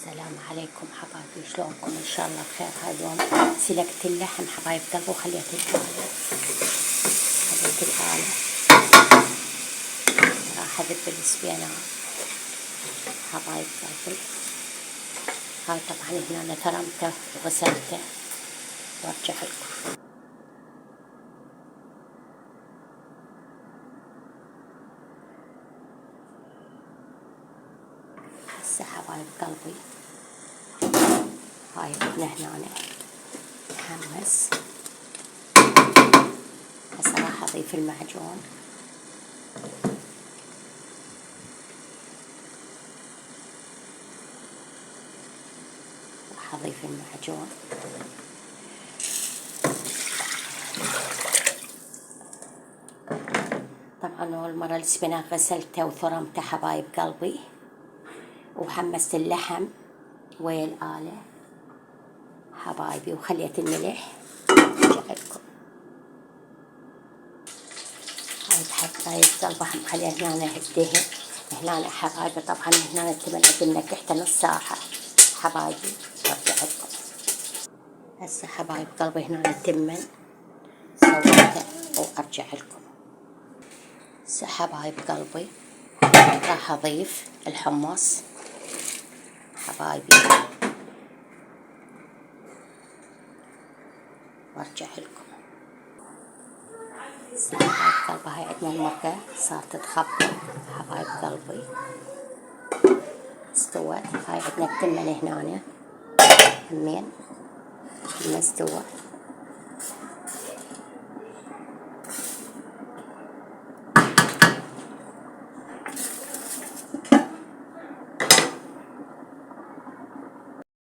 السلام عليكم حبايبي، شلونكم؟ ان شاء الله بخير. هاي اليوم سلقت اللحم حبايب قلبي وخليت الآلة راح اذب السبينات حبايب قلبي. هاي طبعا هنا انا ثرمته وغسلته وارجع لكم. هسه حبايب قلبي هاي عندنا هنا محمس. هسه راح اضيف المعجون أضيف المعجون. طبعا أول مرة السبناك غسلته وثرمته حبايب قلبي وحمست اللحم ويا الآلة حبايبي وخليت الملح. لكم هاي حبايب قلبي مخليها هنا الدهن هنا حبايبي. طبعا هنا تمن عندنا تحت نص ساعة حبايبي وارجع لكم. هسه حبايب قلبي هنا تمن سويته وارجع لكم. هسه حبايب قلبي راح اضيف الحمص حبايبي وارجع لكم. هسه حبايب قلبي هاي عندنا المرقة صارت تتخبط حبايب قلبي استوت. هاي عندنا التمن هنا همين ما استوى.